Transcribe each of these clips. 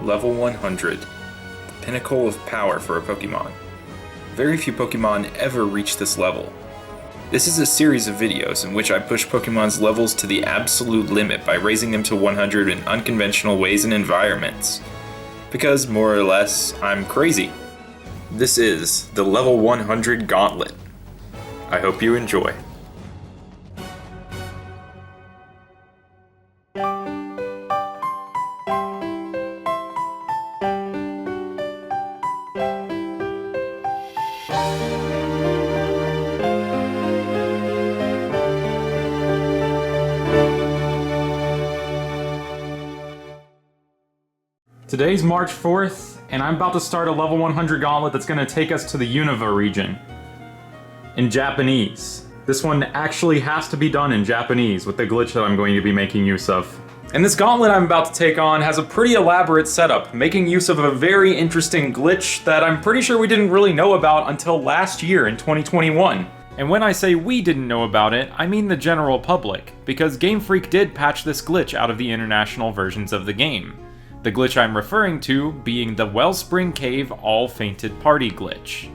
Level 100. The pinnacle of power for a Pokemon. Very few Pokemon ever reach this level. This is a series of videos in which I push Pokemon's levels to the absolute limit by raising them to 100 in unconventional ways and environments. Because, more or less, I'm crazy. This is the Level 100 Gauntlet. I hope you enjoy. Today's March 4th, and I'm about to start a level 100 gauntlet that's going to take us to the Unova region. In Japanese. This one actually has to be done in Japanese with the glitch that I'm going to be making use of. And this gauntlet I'm about to take on has a pretty elaborate setup, making use of a very interesting glitch that I'm pretty sure we didn't really know about until last year in 2021. And when I say we didn't know about it, I mean the general public, because Game Freak did patch this glitch out of the international versions of the game. The glitch I'm referring to being the Wellspring Cave All Fainted Party glitch.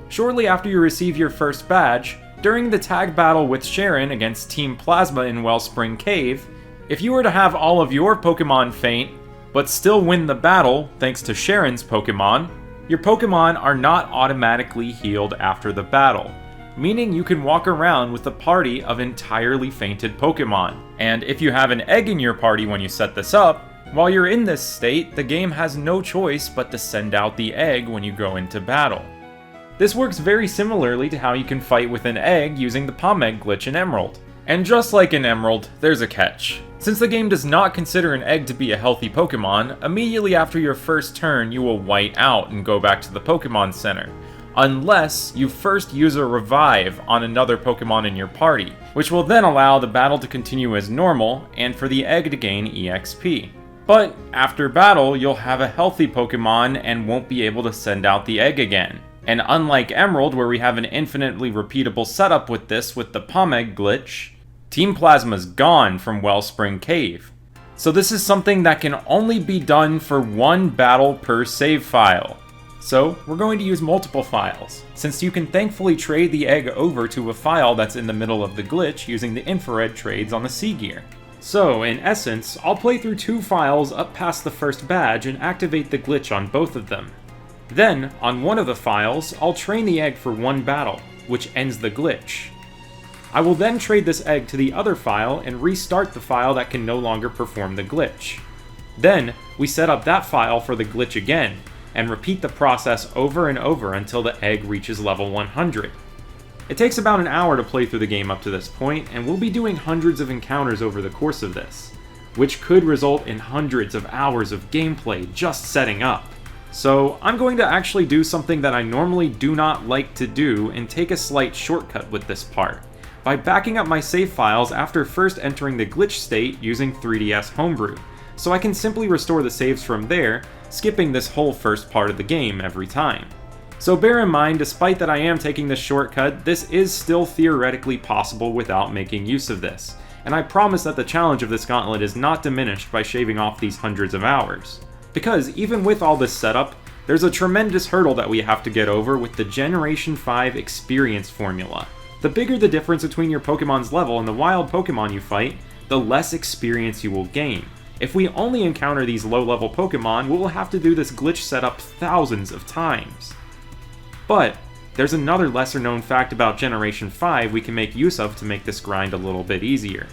Shortly after you receive your first badge, during the tag battle with Sharon against Team Plasma in Wellspring Cave, if you were to have all of your Pokemon faint, but still win the battle thanks to Sharon's Pokemon, your Pokemon are not automatically healed after the battle, meaning you can walk around with a party of entirely fainted Pokemon. And if you have an egg in your party when you set this up, while you're in this state, the game has no choice but to send out the egg when you go into battle. This works very similarly to how you can fight with an egg using the Palm Egg glitch in Emerald. And just like in Emerald, there's a catch. Since the game does not consider an egg to be a healthy Pokemon, immediately after your first turn you will white out and go back to the Pokemon Center. Unless you first use a revive on another Pokemon in your party, which will then allow the battle to continue as normal and for the egg to gain EXP. But after battle, you'll have a healthy Pokemon and won't be able to send out the egg again. And unlike Emerald, where we have an infinitely repeatable setup with this with the Palm Egg glitch, Team Plasma's gone from Wellspring Cave. So this is something that can only be done for one battle per save file. So we're going to use multiple files, since you can thankfully trade the egg over to a file that's in the middle of the glitch using the infrared trades on the C-Gear. So, in essence, I'll play through two files up past the first badge and activate the glitch on both of them. Then, on one of the files, I'll train the egg for one battle, which ends the glitch. I will then trade this egg to the other file and restart the file that can no longer perform the glitch. Then, we set up that file for the glitch again, and repeat the process over and over until the egg reaches level 100. It takes about an hour to play through the game up to this point, and we'll be doing hundreds of encounters over the course of this, which could result in hundreds of hours of gameplay just setting up. So I'm going to actually do something that I normally do not like to do and take a slight shortcut with this part, by backing up my save files after first entering the glitch state using 3DS Homebrew, so I can simply restore the saves from there, skipping this whole first part of the game every time. So bear in mind, despite that I am taking this shortcut, this is still theoretically possible without making use of this, and I promise that the challenge of this gauntlet is not diminished by shaving off these hundreds of hours. Because even with all this setup, there's a tremendous hurdle that we have to get over with the Generation 5 experience formula. The bigger the difference between your Pokemon's level and the wild Pokemon you fight, the less experience you will gain. If we only encounter these low-level Pokemon, we will have to do this glitch setup thousands of times. But there's another lesser-known fact about Generation 5 we can make use of to make this grind a little bit easier.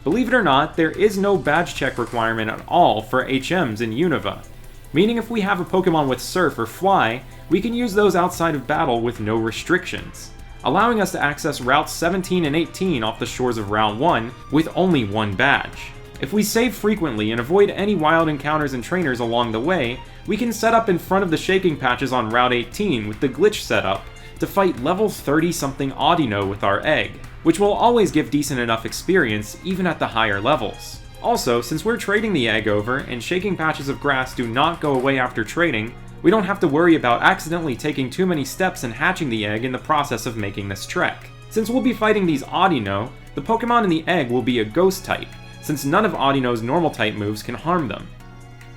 Believe it or not, there is no badge check requirement at all for HMs in Unova, meaning if we have a Pokemon with Surf or Fly, we can use those outside of battle with no restrictions, allowing us to access Routes 17 and 18 off the shores of Route 1 with only one badge. If we save frequently and avoid any wild encounters and trainers along the way, we can set up in front of the shaking patches on Route 18 with the glitch setup to fight level 30-something Audino with our egg, which will always give decent enough experience even at the higher levels. Also, since we're trading the egg over and shaking patches of grass do not go away after trading, we don't have to worry about accidentally taking too many steps and hatching the egg in the process of making this trek. Since we'll be fighting these Audino, the Pokemon in the egg will be a Ghost type, since none of Audino's normal type moves can harm them.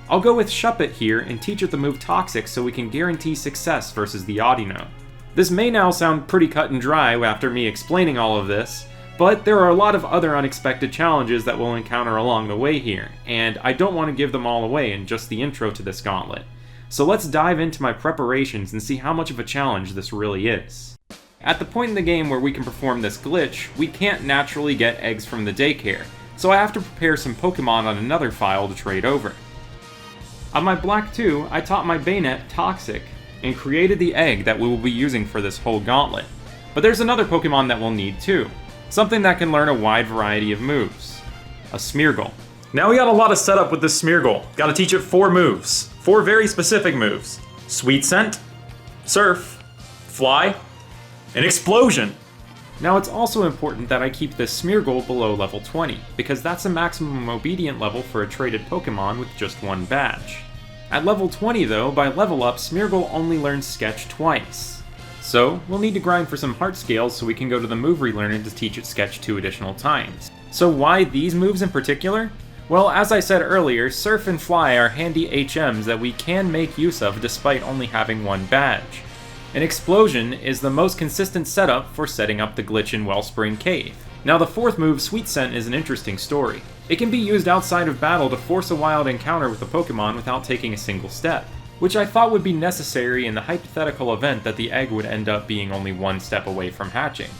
I'll go with Shuppet here and teach it the move Toxic so we can guarantee success versus the Audino. This may now sound pretty cut and dry after me explaining all of this, but there are a lot of other unexpected challenges that we'll encounter along the way here, and I don't want to give them all away in just the intro to this gauntlet. So let's dive into my preparations and see how much of a challenge this really is. At the point in the game where we can perform this glitch, we can't naturally get eggs from the daycare, so I have to prepare some Pokemon on another file to trade over. On my Black 2, I taught my Bayonet Toxic, and created the egg that we will be using for this whole gauntlet. But there's another Pokemon that we'll need too, something that can learn a wide variety of moves. A Smeargle. Now we got a lot of setup with this Smeargle. Gotta teach it 4 moves. 4 very specific moves. Sweet Scent, Surf, Fly, and Explosion! Now it's also important that I keep this Smeargle below level 20, because that's the maximum obedient level for a traded Pokemon with just 1 badge. At level 20 though, by level up, Smeargle only learns Sketch twice. So, we'll need to grind for some heart scales so we can go to the move relearner to teach it Sketch 2 additional times. So why these moves in particular? Well, as I said earlier, Surf and Fly are handy HMs that we can make use of despite only having 1 badge. And Explosion is the most consistent setup for setting up the glitch in Wellspring Cave. Now the 4th move, Sweet Scent, is an interesting story. It can be used outside of battle to force a wild encounter with a Pokemon without taking a single step, which I thought would be necessary in the hypothetical event that the egg would end up being only 1 step away from hatching.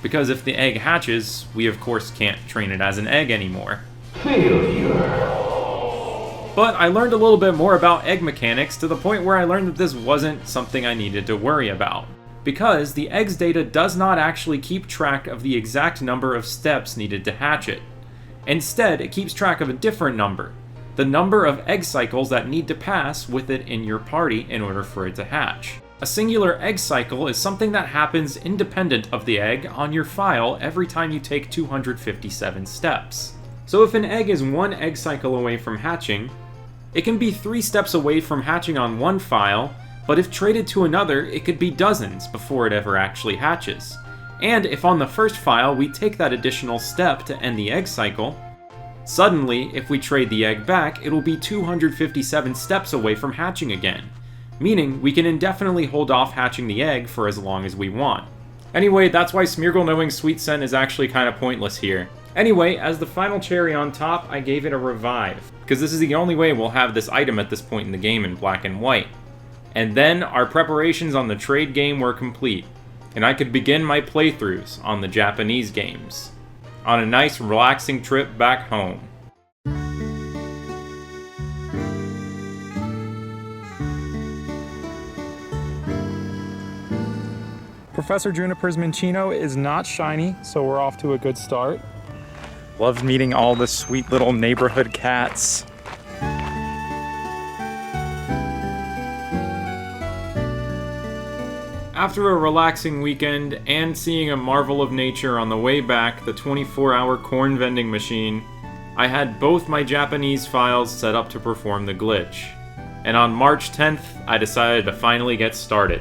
Because if the egg hatches, we of course can't train it as an egg anymore. Failure. But I learned a little bit more about egg mechanics to the point where I learned that this wasn't something I needed to worry about. Because the egg's data does not actually keep track of the exact number of steps needed to hatch it. Instead, it keeps track of a different number, the number of egg cycles that need to pass with it in your party in order for it to hatch. A singular egg cycle is something that happens independent of the egg on your file every time you take 257 steps. So if an egg is 1 egg cycle away from hatching, it can be 3 steps away from hatching on one file, but if traded to another, it could be dozens before it ever actually hatches. And if on the first file we take that additional step to end the egg cycle, suddenly, if we trade the egg back, it'll be 257 steps away from hatching again, meaning we can indefinitely hold off hatching the egg for as long as we want. Anyway, that's why Smeargle knowing Sweet Scent is actually kind of pointless here. Anyway, as the final cherry on top, I gave it a Revive, because this is the only way we'll have this item at this point in the game in Black and White. And then our preparations on the trade game were complete, and I could begin my playthroughs on the Japanese games, on a nice relaxing trip back home. Professor Juniper's Minccino is not shiny, so we're off to a good start. Loved meeting all the sweet little neighborhood cats. After a relaxing weekend and seeing a marvel of nature on the way back, the 24-hour corn vending machine, I had both my Japanese files set up to perform the glitch. And on March 10th, I decided to finally get started.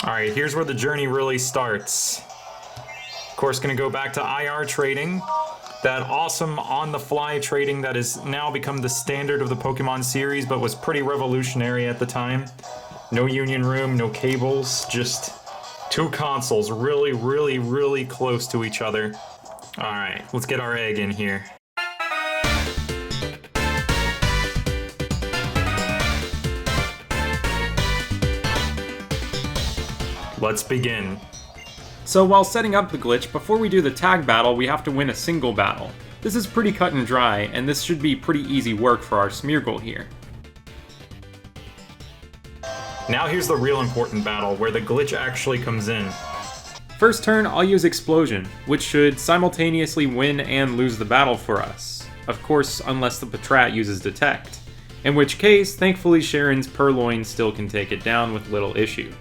Alright, here's where the journey really starts. Of course, gonna go back to IR trading. That awesome on-the-fly trading that has now become the standard of the Pokemon series, but was pretty revolutionary at the time. No union room, no cables, just 2 consoles really, really, really close to each other. Alright, let's get our egg in here. Let's begin. So while setting up the glitch, before we do the tag battle, we have to win a single battle. This is pretty cut and dry, and this should be pretty easy work for our Smeargle here. Now here's the real important battle, where the glitch actually comes in. First turn, I'll use Explosion, which should simultaneously win and lose the battle for us. Of course, unless the Patrat uses Detect. In which case, thankfully Sharon's Purloin still can take it down with little issue.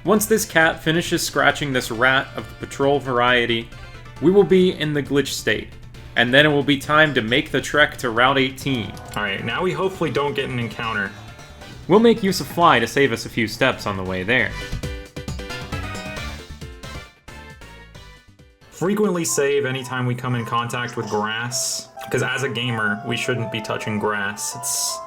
Once this cat finishes scratching this rat of the patrol variety, we will be in the glitch state, and then it will be time to make the trek to Route 18. Alright, now we hopefully don't get an encounter. We'll make use of Fly to save us a few steps on the way there. Frequently save anytime we come in contact with grass. Because as a gamer, we shouldn't be touching grass.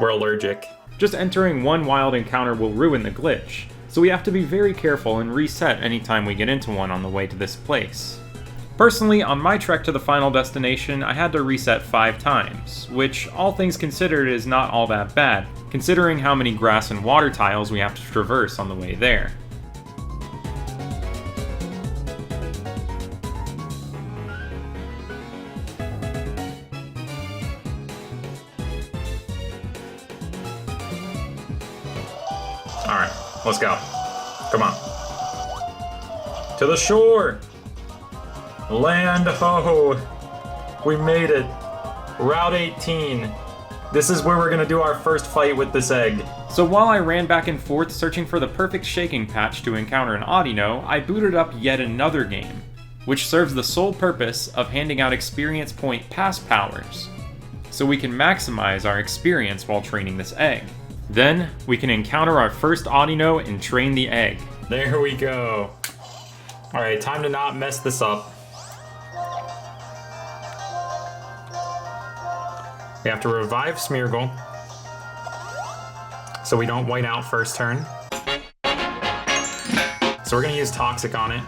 We're allergic. Just entering one wild encounter will ruin the glitch, so we have to be very careful and reset anytime we get into one on the way to this place. Personally, on my trek to the final destination, I had to reset 5 times, which, all things considered, is not all that bad, considering how many grass and water tiles we have to traverse on the way there. Alright, let's go. Come on. To the shore! Land ho! We made it. Route 18. This is where we're gonna do our first fight with this egg. So while I ran back and forth searching for the perfect shaking patch to encounter an Audino, I booted up yet another game, which serves the sole purpose of handing out experience point pass powers, so we can maximize our experience while training this egg. Then, we can encounter our first Audino and train the egg. There we go. Alright, time to not mess this up. We have to revive Smeargle, so we don't white out first turn. So we're gonna use Toxic on it.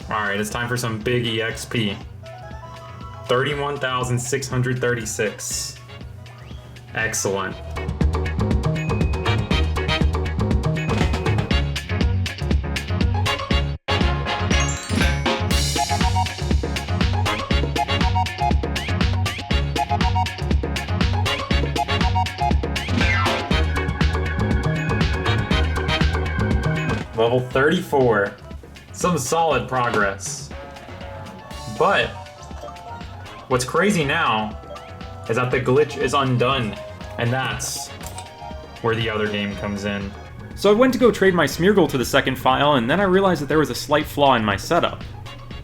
Alright, it's time for some big EXP. 31,636. Excellent. Level 34. Some solid progress. But what's crazy now is that the glitch is undone, and that's where the other game comes in. So I went to go trade my Smeargle to the second file, and then I realized that there was a slight flaw in my setup.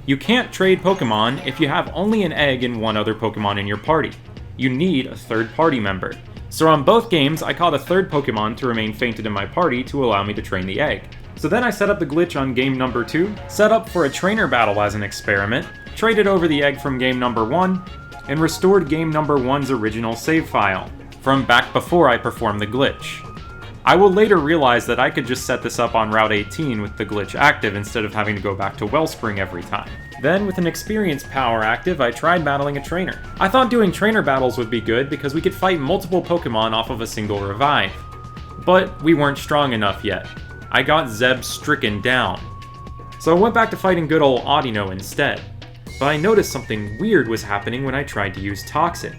You can't trade Pokemon if you have only an egg and one other Pokemon in your party. You need a third party member. So on both games, I caught a third Pokemon to remain fainted in my party to allow me to train the egg. So then I set up the glitch on game number 2, set up for a trainer battle as an experiment, traded over the egg from game number 1, and restored game number 1's original save file, from back before I performed the glitch. I will later realize that I could just set this up on Route 18 with the glitch active instead of having to go back to Wellspring every time. Then, with an experience power active, I tried battling a trainer. I thought doing trainer battles would be good because we could fight multiple Pokemon off of a single revive. But we weren't strong enough yet. I got Zeb stricken down. So I went back to fighting good old Audino instead. But I noticed something weird was happening when I tried to use Toxic.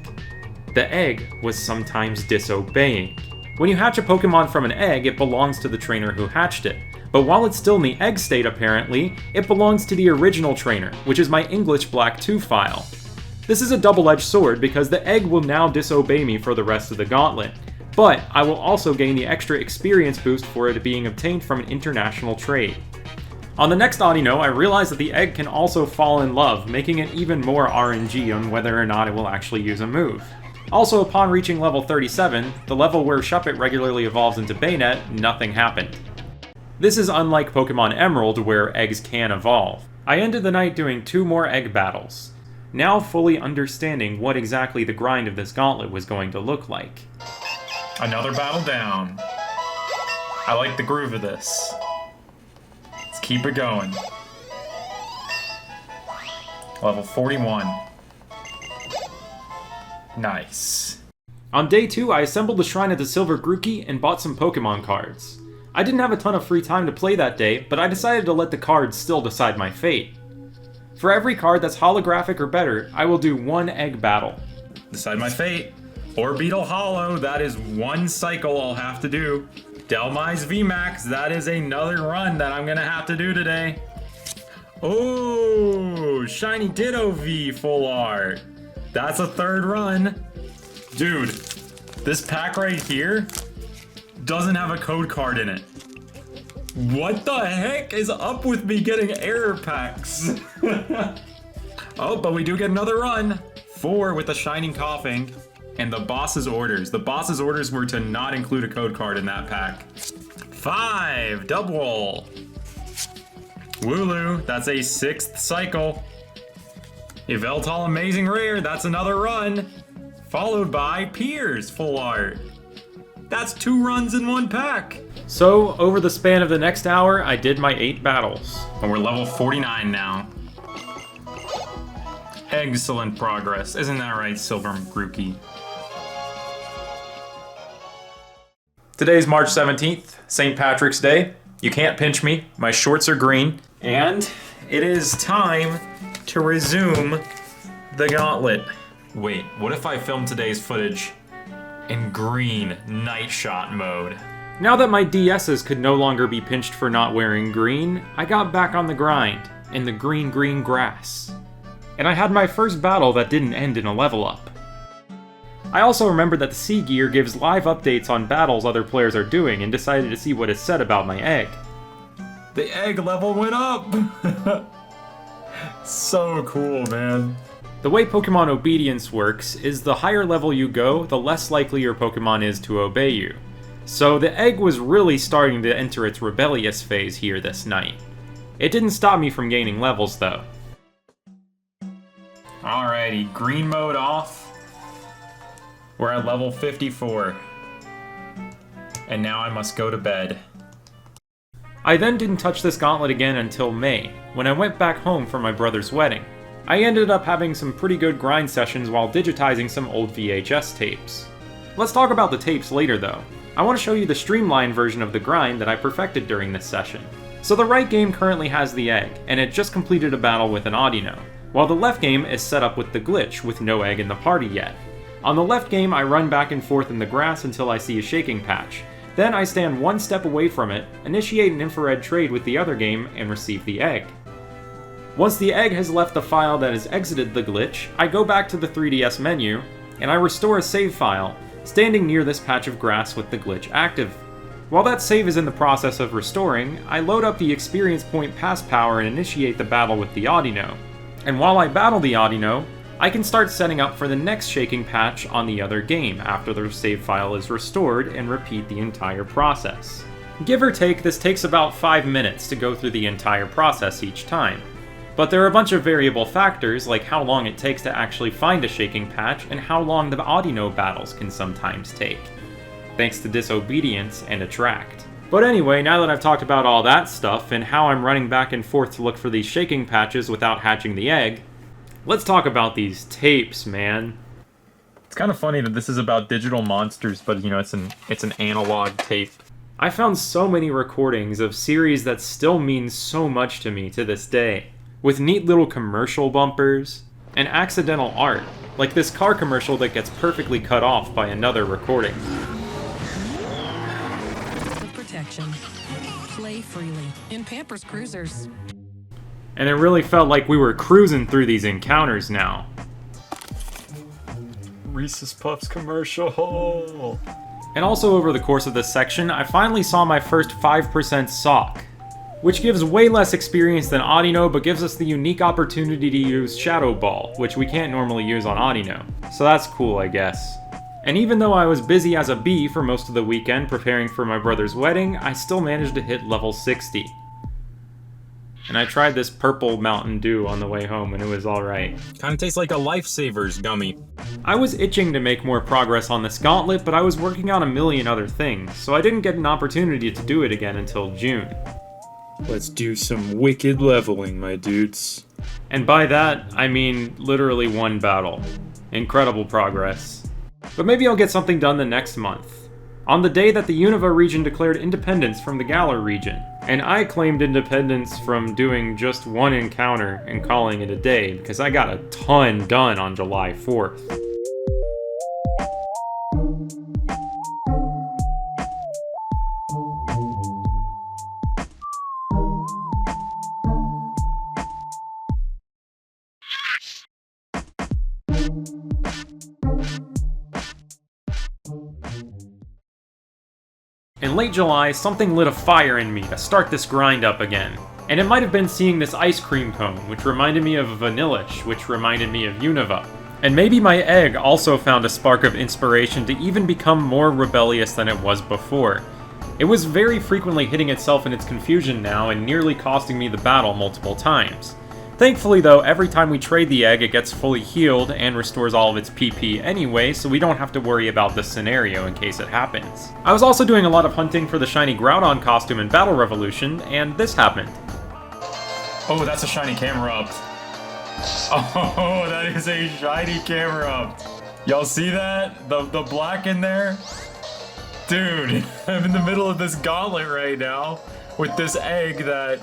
The egg was sometimes disobeying. When you hatch a Pokemon from an egg, it belongs to the trainer who hatched it. But while it's still in the egg state apparently, it belongs to the original trainer, which is my English Black 2 file. This is a double-edged sword because the egg will now disobey me for the rest of the gauntlet, but I will also gain the extra experience boost for it being obtained from an international trade. On the next Audino, I realized that the egg can also fall in love, making it even more RNG on whether or not it will actually use a move. Also, upon reaching level 37, the level where Shuppet regularly evolves into Baynet, nothing happened. This is unlike Pokemon Emerald, where eggs can evolve. I ended the night doing 2 more egg battles, now fully understanding what exactly the grind of this gauntlet was going to look like. Another battle down. I like the groove of this. Let's keep it going. Level 41. Nice. On day 2, I assembled a shrine at the Silver Grookey and bought some Pokemon cards. I didn't have a ton of free time to play that day, but I decided to let the cards still decide my fate. For every card that's holographic or better, I will do 1 egg battle. Decide my fate. Orbeetle Hollow, that is 1 cycle I'll have to do. Delmise VMAX, that is another run that I'm gonna have to do today. Oh, Shiny Ditto V full art. That's a 3rd run. Dude, this pack right here doesn't have a code card in it. What the heck is up with me getting error packs? Oh, but we do get another run. 4 with the Shining Coughing, and the boss's orders. The boss's orders were to not include a code card in that pack. 5 double. Wooloo, that's a 6th cycle. Yveltal Amazing Rare, that's another run. Followed by Piers Full Art. That's 2 runs in 1 pack. So, over the span of the next hour, I did my 8 battles. And we're level 49 now. Excellent progress. Isn't that right, Silver Grookey? Today's March 17th, St. Patrick's Day. You can't pinch me. My shorts are green. And it is time to resume the gauntlet. Wait, what if I filmed today's footage in green night shot mode? Now that my DSs could no longer be pinched for not wearing green, I got back on the grind, in the green grass. And I had my first battle that didn't end in a level up. I also remembered that the Sea Gear gives live updates on battles other players are doing and decided to see what is said about my egg. The egg level went up! So cool, man. The way Pokemon obedience works is the higher level you go, the less likely your Pokemon is to obey you. So the egg was really starting to enter its rebellious phase here this night. It didn't stop me from gaining levels though. Alrighty, green mode off. We're at level 54. And now I must go to bed. I then didn't touch this gauntlet again until May, when I went back home for my brother's wedding. I ended up having some pretty good grind sessions while digitizing some old VHS tapes. Let's talk about the tapes later though. I want to show you the streamlined version of the grind that I perfected during this session. So the right game currently has the egg, and it just completed a battle with an Audino, while the left game is set up with the glitch with no egg in the party yet. On the left game, I run back and forth in the grass until I see a shaking patch. Then I stand 1 step away from it, initiate an infrared trade with the other game, and receive the egg. Once the egg has left the file that has exited the glitch, I go back to the 3DS menu, and I restore a save file, standing near this patch of grass with the glitch active. While that save is in the process of restoring, I load up the experience point pass power and initiate the battle with the Audino. And while I battle the Audino, I can start setting up for the next shaking patch on the other game after the save file is restored and repeat the entire process. Give or take, this takes about 5 minutes to go through the entire process each time. But there are a bunch of variable factors like how long it takes to actually find a shaking patch and how long the Audino battles can sometimes take, thanks to disobedience and attract. But anyway, now that I've talked about all that stuff and how I'm running back and forth to look for these shaking patches without hatching the egg, let's talk about these tapes, man. It's kind of funny that this is about digital monsters, but you know, it's an analog tape. I found so many recordings of series that still mean so much to me to this day, with neat little commercial bumpers and accidental art, like this car commercial that gets perfectly cut off by another recording. Protection. Play freely in Pampers Cruisers. And it really felt like we were cruising through these encounters now. Reese's Puffs commercial! And also over the course of this section, I finally saw my first 5% sock, which gives way less experience than Audino, but gives us the unique opportunity to use Shadow Ball, which we can't normally use on Audino. So that's cool, I guess. And even though I was busy as a bee for most of the weekend preparing for my brother's wedding, I still managed to hit level 60. And I tried this purple Mountain Dew on the way home, and it was alright. Kinda tastes like a Lifesavers gummy. I was itching to make more progress on this gauntlet, but I was working on a million other things, so I didn't get an opportunity to do it again until June. Let's do some wicked leveling, my dudes. And by that, I mean literally 1 battle. Incredible progress. But maybe I'll get something done the next month. On the day that the Unova region declared independence from the Galar region, and I claimed independence from doing just 1 encounter and calling it a day because I got a ton done on July 4th. In late July, something lit a fire in me to start this grind up again. And it might have been seeing this ice cream cone, which reminded me of Vanillish, which reminded me of Unova. And maybe my egg also found a spark of inspiration to even become more rebellious than it was before. It was very frequently hitting itself in its confusion now and nearly costing me the battle multiple times. Thankfully though, every time we trade the egg it gets fully healed and restores all of its PP anyway, so we don't have to worry about this scenario in case it happens. I was also doing a lot of hunting for the shiny Groudon costume in Battle Revolution, and this happened. Oh, that's a shiny Camerupt. Oh, that is a shiny Camerupt. Y'all see that? The black in there? Dude, I'm in the middle of this gauntlet right now with this egg that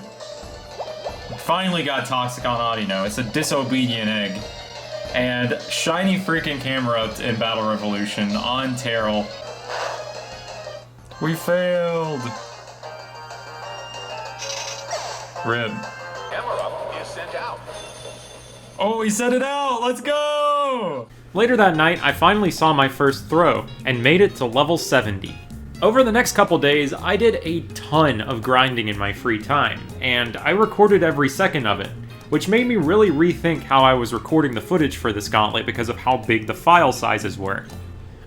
finally got toxic on Audino. It's a disobedient egg. And shiny freaking Camerupt in Battle Revolution on Terrell. We failed. Rip. Camerupt is sent out. Oh, he sent it out! Let's go! Later that night, I finally saw my first throw, and made it to level 70. Over the next couple days, I did a ton of grinding in my free time, and I recorded every second of it, which made me really rethink how I was recording the footage for this gauntlet because of how big the file sizes were.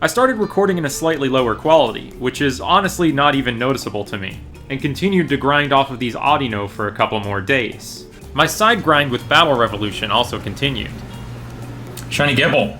I started recording in a slightly lower quality, which is honestly not even noticeable to me, and continued to grind off of these Audino for a couple more days. My side grind with Battle Revolution also continued. Shiny Gibble.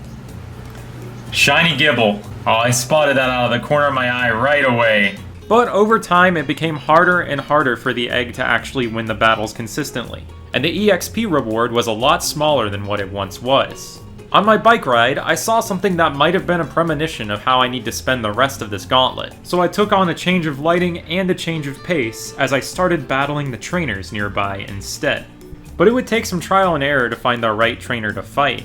Shiny Gibble. Oh, I spotted that out of the corner of my eye right away. But over time, it became harder and harder for the egg to actually win the battles consistently, and the EXP reward was a lot smaller than what it once was. On my bike ride, I saw something that might have been a premonition of how I need to spend the rest of this gauntlet, so I took on a change of lighting and a change of pace as I started battling the trainers nearby instead. But it would take some trial and error to find the right trainer to fight.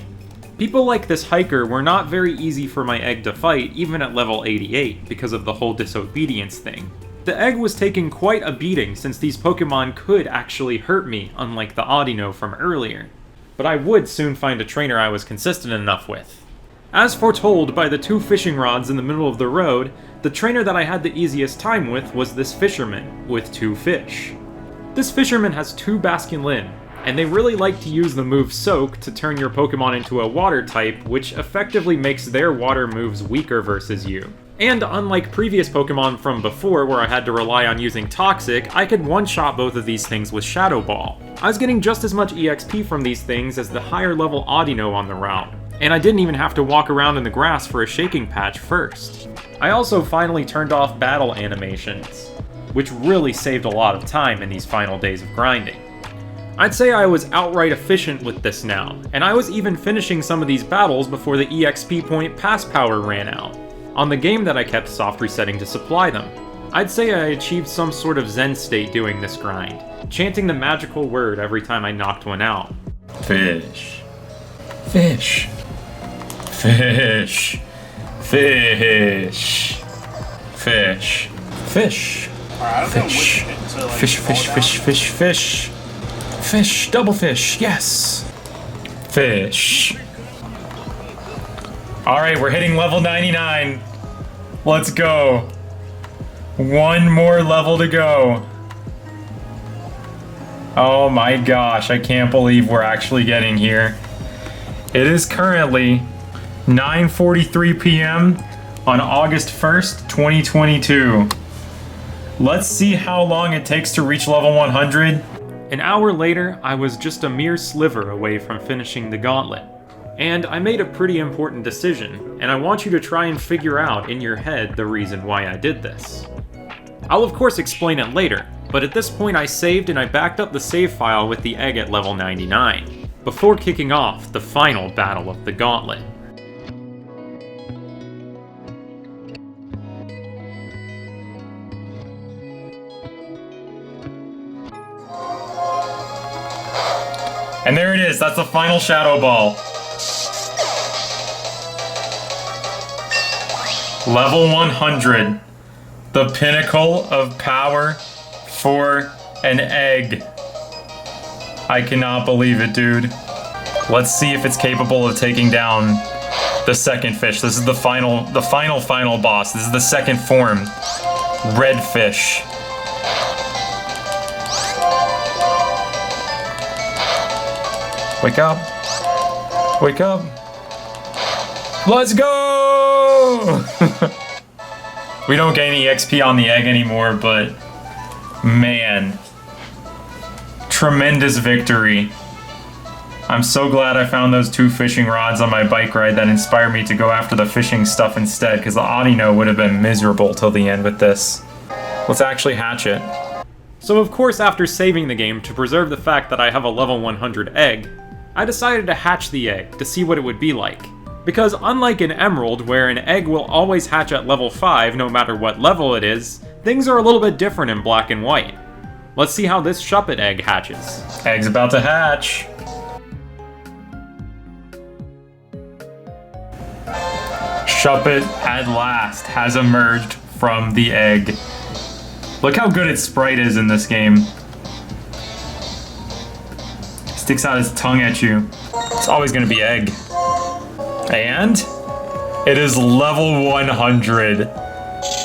People like this hiker were not very easy for my egg to fight even at level 88 because of the whole disobedience thing. The egg was taking quite a beating since these Pokemon could actually hurt me, unlike the Audino from earlier. But I would soon find a trainer I was consistent enough with. As foretold by the 2 fishing rods in the middle of the road, the trainer that I had the easiest time with was this fisherman with 2 fish. This fisherman has 2 Basculin, and they really like to use the move Soak to turn your Pokemon into a water type, which effectively makes their water moves weaker versus you. And unlike previous Pokemon from before where I had to rely on using Toxic, I could one-shot both of these things with Shadow Ball. I was getting just as much EXP from these things as the higher level Audino on the route, and I didn't even have to walk around in the grass for a shaking patch first. I also finally turned off battle animations, which really saved a lot of time in these final days of grinding. I'd say I was outright efficient with this now, and I was even finishing some of these battles before the EXP point pass power ran out, on the game that I kept soft resetting to supply them. I'd say I achieved some sort of zen state doing this grind, chanting the magical word every time I knocked one out. Fish. Fish. Fish. Fish. Fish. Fish. Fish. Fish, fish, fish, fish, fish. Fish, double fish, yes! Fish. Alright, we're hitting level 99. Let's go. 1 more level to go. Oh my gosh, I can't believe we're actually getting here. It is currently 9:43 p.m. on August 1st, 2022. Let's see how long it takes to reach level 100. An hour later, I was just a mere sliver away from finishing the gauntlet. And I made a pretty important decision, and I want you to try and figure out in your head the reason why I did this. I'll of course explain it later, but at this point I saved and I backed up the save file with the egg at level 99, before kicking off the final battle of the gauntlet. And there it is, that's the final Shadow Ball. Level 100. The pinnacle of power for an egg. I cannot believe it, dude. Let's see if it's capable of taking down the second fish. This is the final boss. This is the second form. Red fish. Wake up. Wake up. Let's go! We don't gain any XP on the egg anymore, but man, tremendous victory. I'm so glad I found those 2 fishing rods on my bike ride that inspired me to go after the fishing stuff instead, because the Audino would have been miserable till the end with this. Let's actually hatch it. So of course, after saving the game to preserve the fact that I have a level 100 egg, I decided to hatch the egg to see what it would be like. Because unlike in Emerald, where an egg will always hatch at level 5 no matter what level it is, things are a little bit different in Black and White. Let's see how this Shuppet egg hatches. Egg's about to hatch. Shuppet at last has emerged from the egg. Look how good its sprite is in this game. Sticks out his tongue at you. It's always gonna be egg. And it is level 100.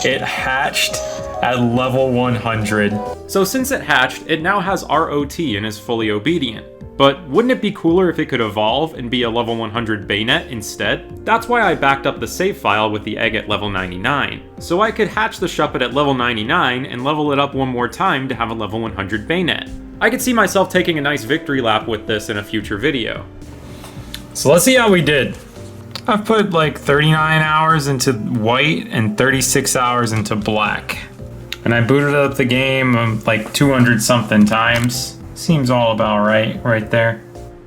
It hatched at level 100. So since it hatched, it now has ROT and is fully obedient. But wouldn't it be cooler if it could evolve and be a level 100 Bayonet instead? That's why I backed up the save file with the egg at level 99. So I could hatch the Shuppet at level 99 and level it up one more time to have a level 100 Bayonet. I could see myself taking a nice victory lap with this in a future video. So let's see how we did. I've put like 39 hours into white and 36 hours into black. And I booted up the game like 200 something times. Seems all about right there.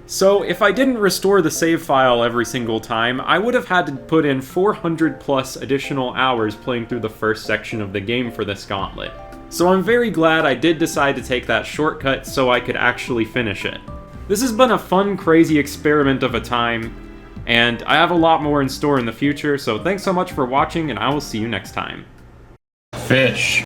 So if I didn't restore the save file every single time, I would have had to put in 400 plus additional hours playing through the first section of the game for this gauntlet. So I'm very glad I did decide to take that shortcut so I could actually finish it. This has been a fun, crazy experiment of a time, and I have a lot more in store in the future, so thanks so much for watching, and I will see you next time. Fish.